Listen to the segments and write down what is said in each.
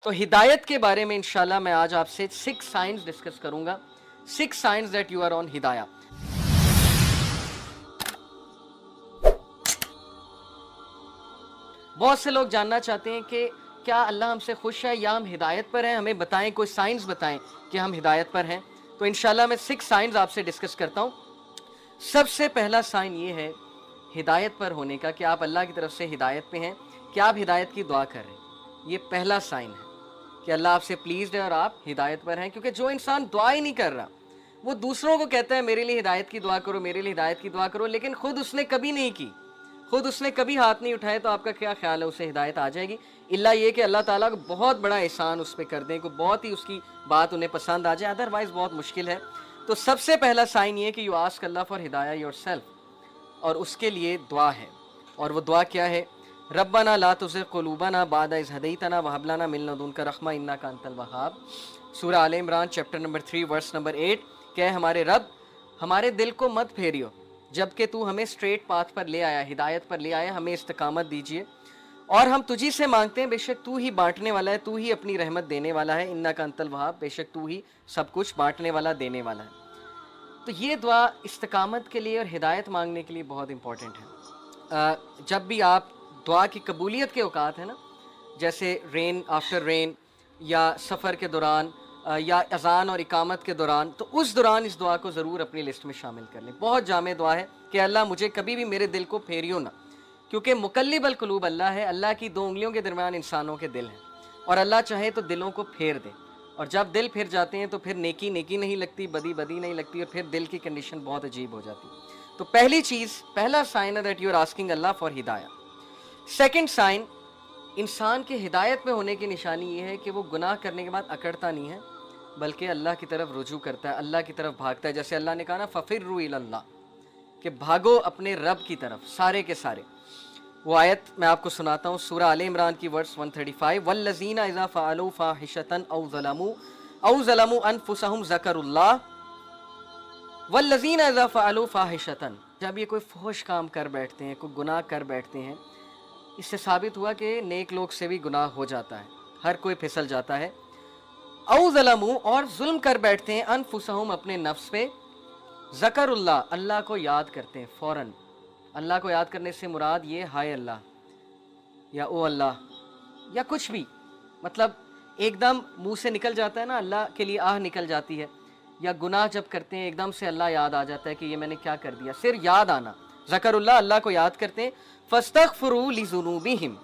तो हिदायत के बारे में इंशाल्लाह मैं आज आपसे 6 साइंस डिस्कस करूंगा, 6 science that you are on हिदाया। बहुत से लोग जानना चाहते हैं कि क्या अल्लाह हमसे खुश है या हम हिदायत पर हैं, हमें बताएं, कोई साइंस बताएं कि हम हिदायत पर हैं। तो इंशाल्लाह मैं 6 साइंस आपसे डिस्कस करता हूं। सबसे पहला साइन ये है हिदायत पर होने का कि आप अल्लाह की तरफ से हिदायत पे हैं, कि आप हिदायत की दुआ कर रहे हैं। ये पहला साइन है कि अल्लाह आपसे प्लीज्ड है और आप हिदायत पर हैं। क्योंकि जो इंसान दुआ ही नहीं कर रहा, वो दूसरों को कहता है मेरे लिए हिदायत की दुआ करो, मेरे लिए हिदायत की दुआ करो, लेकिन खुद उसने कभी नहीं की, खुद उसने कभी हाथ नहीं उठाए, तो आपका क्या ख्याल है उसे हिदायत आ जाएगी? इल्ला ये कि अल्लाह ताला को बहुत बड़ा एहसान उस पर कर दें, को बहुत ही उसकी बात उन्हें पसंद आ जाए, अदरवाइज बहुत मुश्किल है। तो सबसे पहला साइन ये कि you ask Allah for hidaya yourself, और उसके लिए दुआ है। और वो दुआ क्या है? रब्बना ला तुज़िग़ क़ुलूबना बाद इज़ हदैतना व हब लना मिन लदुनका रहमा इन्नका अंतल वहाब। Surah Al Imran chapter number 3 verse number 8। कह हमारे रब, हमारे दिल को मत फेरियो जबकि तू हमें स्ट्रेट पाथ पर ले आया, हिदायत पर ले आया, हमें इस्तकामत दीजिए। और हम तुझी से मांगते हैं, बेशक तू ही बांटने वाला है, तू ही अपनी रहमत देने वाला है। इन्नका अंतल वहाब, बेशक तू ही सब कुछ बांटने वाला, देने वाला है। तो ये दुआ इस्तकामत के लिए और हिदायत मांगने के लिए बहुत इंपॉर्टेंट है। जब भी आप दुआ की कबूलियत के औकात है ना, जैसे रेन आफ्टर रेन या सफ़र के दौरान या अज़ान और इकामत के दौरान, तो उस दौरान इस दुआ को ज़रूर अपनी लिस्ट में शामिल कर लें। बहुत जामे दुआ है कि अल्लाह मुझे कभी भी मेरे दिल को फेरियो ना, क्योंकि मुकल्लिबल कुलूब अल्लाह है। अल्लाह की 2 उंगलियों के दरमियान इंसानों के दिल हैं, और अल्लाह चाहे तो दिलों को फेर दे। और जब दिल फिर जाते हैं तो फिर नेकी नेकी नहीं लगती, बदी बदी नहीं लगती, और फिर दिल की कंडीशन बहुत अजीब हो जाती। तो पहली चीज़, पहला साइन है that you are asking Allah for hidaya. Second sign, इंसान के हिदायत में होने की निशानी ये है कि वो गुनाह करने के बाद अकड़ता नहीं है, बल्कि अल्लाह की तरफ रुजू करता है, अल्लाह की तरफ भागता है। जैसे अल्लाह ने कहा ना फ़फ़िर्रू इलल्लाह, कि भागो अपने रब की तरफ, सारे के सारे। वो आयत मैं आपको सुनाता हूँ, सूरह आल इमरान की वर्स 135। वल्लज़ीना इज़ा फ़अलू फ़ाहिशतन औ ज़लमू अनफुसहुम ज़करुल्लाह वल्लज़ीना इज़ा फ़अलू फ़ाहिशतन। जब ये कोई फहश काम कर बैठते हैं, कोई गुनाह कर बैठते हैं, इससे साबित हुआ कि नेक लोग से भी गुनाह हो जाता है, हर कोई फिसल जाता है। औ ज़लमू, और जुल्म कर बैठते हैं, अनफुसहुम, अपने नफ्स पे, ज़करुल्लाह, अल्लाह को याद करते हैं फ़ौरन। अल्लाह को याद करने से मुराद ये हाय अल्लाह या ओ अल्लाह या कुछ भी, मतलब एकदम मुंह से निकल जाता है ना, अल्लाह के लिए आह निकल जाती है। या गुनाह जब करते हैं एकदम से अल्लाह याद आ जाता है कि ये मैंने क्या कर दिया, सिर्फ याद आना, ज़करुल्लाह, अल्लाह को याद करते हैं। फ़स्तग़फ़िरू लिज़ुनूबिहिम,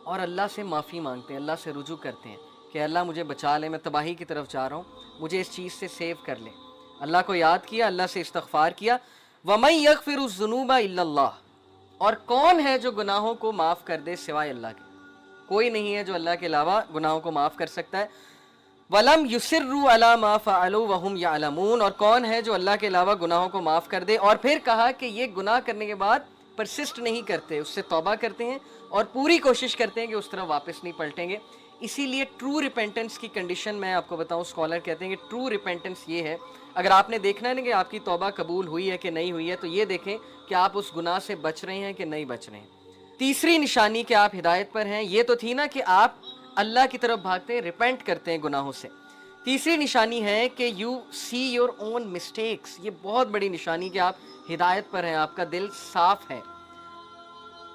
और अल्लाह से माफ़ी मांगते हैं, अल्लाह से रुजू करते हैं कि अल्लाह मुझे बचा ले, मैं तबाही की तरफ जा रहा हूँ, मुझे इस चीज़ से सेव कर ले। अल्लाह को याद किया, अल्लाह से इस्तग़फ़ार किया। वमन यग़फ़िरुज़्ज़ुनूबा इल्लल्लाह, और कौन है जो गुनाहों को माफ़ कर दे सिवाय अल्लाह के? कोई नहीं है जो अल्लाह के अलावा गुनाहों को माफ़ कर सकता है। वलम युसिर्रू अला मा फ़अलू वहुम यअलमून, और कौन है जो अल्लाह के अलावा गुनाहों को माफ़ कर दे। और फिर कहा कि ये गुनाह करने के बाद परसिस्ट नहीं करते, उससे तौबा करते हैं और पूरी कोशिश करते हैं कि उस तरफ वापस नहीं पलटेंगे। इसीलिए ट्रू रिपेंटेंस की कंडीशन मैं आपको बताऊं, स्कॉलर कहते हैं कि ट्रू रिपेंटेंस ये है, अगर आपने देखना है ना कि आपकी तौबा कबूल हुई है कि नहीं हुई है, तो ये देखें कि आप उस गुनाह से बच रहे हैं कि नहीं बच रहे हैं। तीसरी निशानी कि आप हिदायत पर हैं, ये तो थी ना कि आप अल्लाह की तरफ भागते हैं, रिपेंट करते हैं गुनाहों से। तीसरी निशानी है कि you see your own mistakes. ये बहुत बड़ी निशानी कि आप हिदायत पर हैं, आपका दिल साफ है।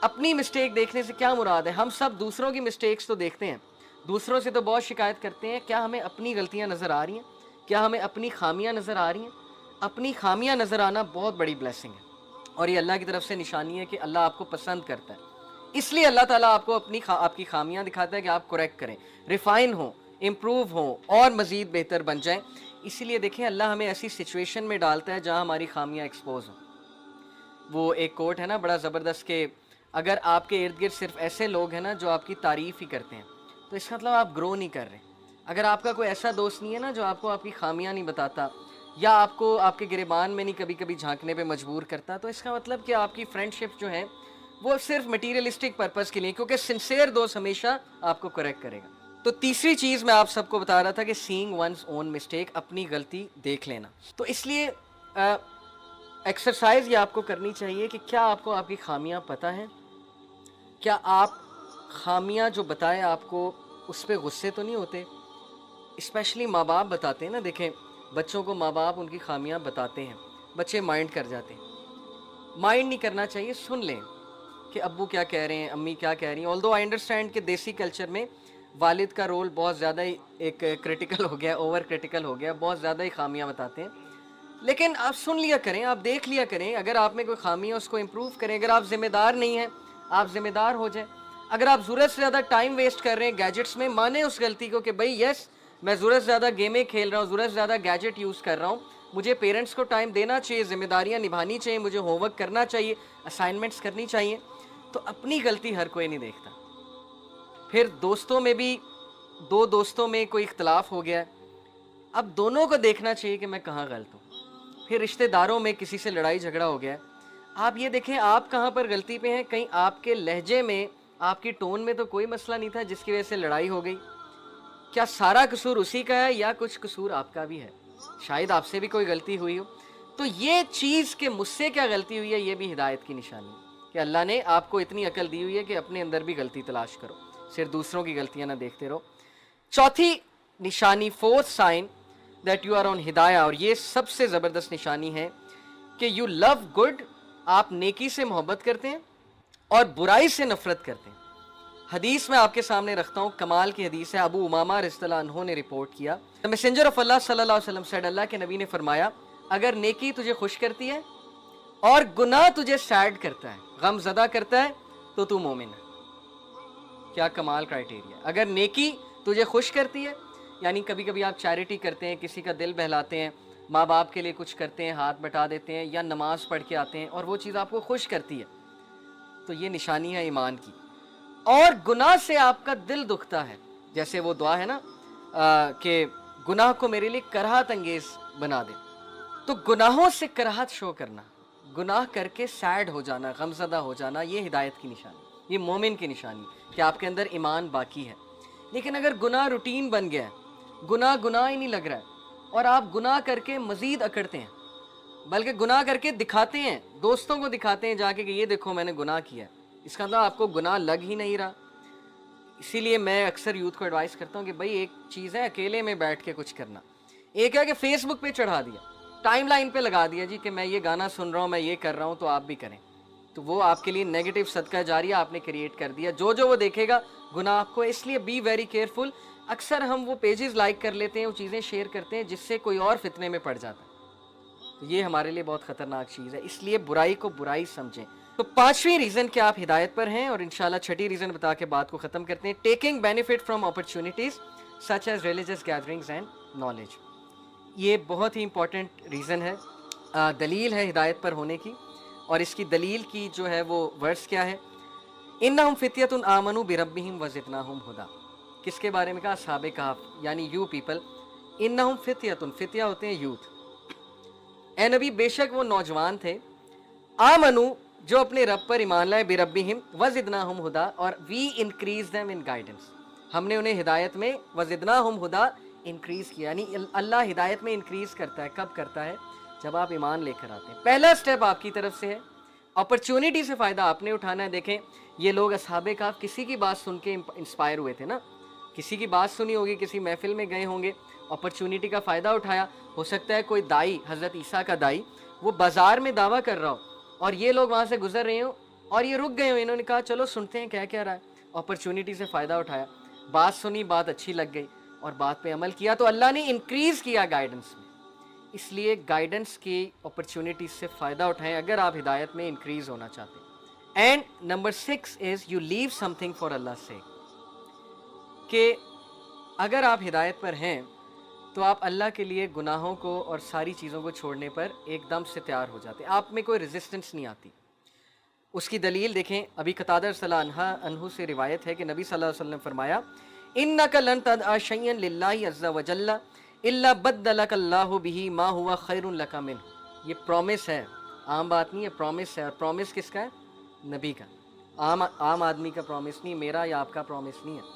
अपनी मिस्टेक देखने से क्या मुराद है? हम सब दूसरों की मिस्टेक्स तो देखते हैं, दूसरों से तो बहुत शिकायत करते हैं, क्या हमें अपनी गलतियां नज़र आ रही हैं? क्या हमें अपनी खामियां नज़र आ रही हैं? अपनी खामियां नज़र आना बहुत बड़ी ब्लेसिंग है, और ये अल्लाह की तरफ से निशानी है कि अल्लाह आपको पसंद करता है। इसलिए अल्लाह ताला आपको आपकी खामियां दिखाता है कि आप करेक्ट करें, रिफाइन हो, इम्प्रूव हो और मज़ीद बेहतर बन जाएं। इसीलिए देखें, अल्लाह हमें ऐसी सिचुएशन में डालता है जहाँ हमारी खामियां एक्सपोज हों। वो एक कोट है ना बड़ा ज़बरदस्त, कि अगर आपके इर्द गिर्द सिर्फ ऐसे लोग हैं ना जो आपकी तारीफ़ ही करते हैं, तो इसका मतलब आप ग्रो नहीं कर रहे। अगर आपका कोई ऐसा दोस्त नहीं है ना जो आपको आपकी खामियां नहीं बताता, या आपको आपके गिरेबान में नहीं कभी कभी झांकने पे मजबूर करता, तो इसका मतलब कि आपकी फ्रेंडशिप जो है वो सिर्फ मटीरियलिस्टिक पर्पस के लिए, क्योंकि सिंसियर दोस्त हमेशा आपको करेक्ट करेगा। तो तीसरी चीज़ मैं आप सबको बता रहा था कि सीइंग वंस ओन मिस्टेक, अपनी गलती देख लेना। तो इसलिए एक्सरसाइज ये आपको करनी चाहिए कि क्या आपको आपकी खामियां पता हैं? क्या आप खामियां जो बताए आपको اس پہ غصے تو نہیں ہوتے؟ اسپیشلی ماں باپ بتاتے ہیں نا، دیکھیں بچوں کو ماں باپ ان کی خامیاں بتاتے ہیں، بچے مائنڈ کر جاتے ہیں. مائنڈ نہیں کرنا چاہیے، سن لیں کہ ابو کیا کہہ رہے ہیں، امی کیا کہہ رہی ہیں. آلدو آئی انڈرسٹینڈ کہ دیسی کلچر میں والد کا رول بہت زیادہ ہی ایک کرٹیکل ہو گیا، اوور کرٹیکل ہو گیا، بہت زیادہ ہی خامیاں بتاتے ہیں. لیکن آپ سن لیا کریں، آپ دیکھ لیا کریں، اگر آپ میں کوئی خامی ہے اس کو امپروو کریں. اگر آپ ذمہ دار نہیں ہیں، آپ ذمہ دار ہو جائیں. اگر آپ ضرورت سے زیادہ ٹائم ویسٹ کر رہے ہیں گیجٹس میں، مانیں اس غلطی کو کہ بھائی یس میں ضرورت سے زیادہ گیمیں کھیل رہا ہوں، ضرورت سے زیادہ گیجٹ یوز کر رہا ہوں، مجھے پیرنٹس کو ٹائم دینا چاہیے، ذمہ داریاں نبھانی چاہیے، مجھے ہوم ورک کرنا چاہیے، اسائنمنٹس کرنی چاہیے. تو اپنی غلطی ہر کوئی نہیں دیکھتا. پھر دوستوں میں بھی دو دوستوں میں کوئی اختلاف ہو گیا ہے، اب دونوں کو دیکھنا چاہیے کہ میں کہاں غلط ہوں. پھر رشتہ داروں میں کسی سے لڑائی جھگڑا ہو گیا ہے، آپ یہ دیکھیں آپ کہاں پر غلطی پہ ہیں. کہیں آپ کے لہجے میں، آپ کی ٹون میں تو کوئی مسئلہ نہیں تھا جس کی وجہ سے لڑائی ہو گئی. کیا سارا قصور اسی کا ہے یا کچھ قصور آپ کا بھی ہے؟ شاید آپ سے بھی کوئی غلطی ہوئی ہو. تو یہ چیز کہ مجھ سے کیا غلطی ہوئی ہے، یہ بھی ہدایت کی نشانی ہے کہ اللہ نے آپ کو اتنی عقل دی ہوئی ہے کہ اپنے اندر بھی غلطی تلاش کرو، صرف دوسروں کی غلطیاں نہ دیکھتے رہو. چوتھی نشانی، fourth sign that you are on hidaya, اور یہ سب سے زبردست نشانی ہے کہ یو لو گڈ، آپ نیکی سے محبت کرتے ہیں اور برائی سے نفرت کرتے ہیں. حدیث میں آپ کے سامنے رکھتا ہوں، کمال کی حدیث ہے، ابو امامہ رضی اللہ عنہ نے رپورٹ کیا. The messenger of Allah صلی اللہ علیہ وسلم said، اللہ کے نبی نے فرمایا اگر نیکی تجھے خوش کرتی ہے اور گناہ تجھے سیڈ کرتا ہے، غم زدہ کرتا ہے، تو مومن ہے. کیا کمال کرائٹیریا. اگر نیکی تجھے خوش کرتی ہے، یعنی کبھی کبھی آپ چیریٹی کرتے ہیں، کسی کا دل بہلاتے ہیں، ماں باپ کے لیے کچھ کرتے ہیں، ہاتھ بٹا دیتے ہیں، یا نماز پڑھ کے آتے ہیں اور وہ چیز آپ کو خوش کرتی ہے، تو یہ نشانی ہے ایمان کی. اور گناہ سے آپ کا دل دکھتا ہے، جیسے وہ دعا ہے نا کہ گناہ کو میرے لیے کراہت انگیز بنا دے. تو گناہوں سے کراہت شو کرنا، گناہ کر کے سیڈ ہو جانا، غمزدہ ہو جانا، یہ ہدایت کی نشانی، یہ مومن کی نشانی کہ آپ کے اندر ایمان باقی ہے. لیکن اگر گناہ روٹین بن گیا ہے، گناہ ہی نہیں لگ رہا ہے، اور آپ گناہ کر کے مزید اکڑتے ہیں، بلکہ گناہ کر کے دکھاتے ہیں، دوستوں کو دکھاتے ہیں جا کے کہ یہ دیکھو میں نے گناہ کیا ہے، اس کا مطلب آپ کو گناہ لگ ہی نہیں رہا. اسی لیے میں اکثر یوتھ کو ایڈوائز کرتا ہوں کہ بھائی ایک چیز ہے اکیلے میں بیٹھ کے کچھ کرنا، ایک ہے کہ فیس بک پہ چڑھا دیا، ٹائم لائن پہ لگا دیا جی کہ میں یہ گانا سن رہا ہوں، میں یہ کر رہا ہوں، تو آپ بھی کریں. تو وہ آپ کے لیے نیگیٹو صدقہ جاریہ آپ نے کریٹ کر دیا. جو وہ دیکھے گا گناہ آپ کو. اس لیے بی ویری کیئرفل. اکثر ہم وہ پیجز لائک کر لیتے ہیں، وہ چیزیں شیئر کرتے ہیں جس سے کوئی اور فتنے میں پڑ جاتا ہے. یہ ہمارے لیے بہت خطرناک چیز ہے، اس لیے برائی کو برائی سمجھیں. تو پانچویں ریزن کہ آپ ہدایت پر ہیں، اور انشاءاللہ چھٹی ریزن بتا کے بات کو ختم کرتے ہیں. Taking benefit from opportunities such as religious gatherings and knowledge. یہ بہت ہی امپورٹنٹ ریزن ہے، دلیل ہے ہدایت پر ہونے کی. اور اس کی دلیل کی جو ہے وہ ورس کیا ہے؟ انہم فتیۃ آمنوا بربہم وزدناہم ہدیٰ. کس کے بارے میں کہا؟ اصحاب کہف، یعنی یو پیپل. انہم فتیۃ، فتیہ ہوتے ہیں یوتھ. اے نبی بے شک وہ نوجوان تھے، آمنو جو اپنے رب پر ایمان لائے، بربہم وزدناہم ہدیٰ، اور we increase them in guidance, ہم نے انہیں ہدایت میں وزدناہم ہدیٰ انکریز کیا. یعنی اللہ ہدایت میں انکریز کرتا ہے. کب کرتا ہے؟ جب آپ ایمان لے کر آتے ہیں. پہلا سٹیپ آپ کی طرف سے ہے، اپرچونٹی سے فائدہ آپ نے اٹھانا ہے. دیکھیں یہ لوگ اصحاب کہف کسی کی بات سن کے انسپائر ہوئے تھے نا، کسی کی بات سنی ہوگی، کسی محفل میں گئے ہوں گے، اپرچونٹی کا فائدہ اٹھایا. ہو سکتا ہے کوئی دائی، حضرت عیسیٰ کا دائی، وہ بازار میں دعویٰ کر رہا ہو اور یہ لوگ وہاں سے گزر رہے ہوں اور یہ رک گئے ہوں، انہوں نے کہا چلو سنتے ہیں کیا رہا ہے. اپرچونٹی سے فائدہ اٹھایا، بات سنی، بات اچھی لگ گئی اور بات پہ عمل کیا، تو اللہ نے انکریز کیا گائیڈنس میں. اس لیے گائیڈنس کی اپرچونٹیز سے فائدہ اٹھائیں اگر آپ ہدایت میں انکریز ہونا چاہتے ہیں. And number 6 is you leave something for Allah سے، کہ اگر آپ ہدایت پر ہیں تو آپ اللہ کے لیے گناہوں کو اور ساری چیزوں کو چھوڑنے پر ایک دم سے تیار ہو جاتے ہیں، آپ میں کوئی ریزسٹنس نہیں آتی. اس کی دلیل دیکھیں، ابھی قتادہ رضی اللہ عنہ سے روایت ہے کہ نبی صلی اللہ علیہ وسلم نے فرمایا انک لن تدع شیئا للہ عز وجل الا بدلک اللہ بہ ما ہوا خیر لک منہ. یہ پرومس ہے، عام بات نہیں ہے، پرومس ہے. اور پرومس کس کا ہے؟ نبی کا. عام آدمی کا پرومس نہیں، میرا یا آپ کا پرومس نہیں ہے،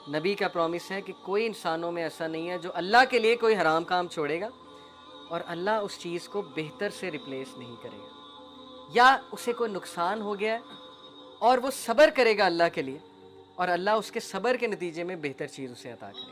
نبی کا پرومس ہے کہ کوئی انسانوں میں ایسا نہیں ہے جو اللہ کے لیے کوئی حرام کام چھوڑے گا اور اللہ اس چیز کو بہتر سے ریپلیس نہیں کرے گا، یا اسے کوئی نقصان ہو گیا ہے اور وہ صبر کرے گا اللہ کے لیے اور اللہ اس کے صبر کے نتیجے میں بہتر چیز اسے عطا کرے.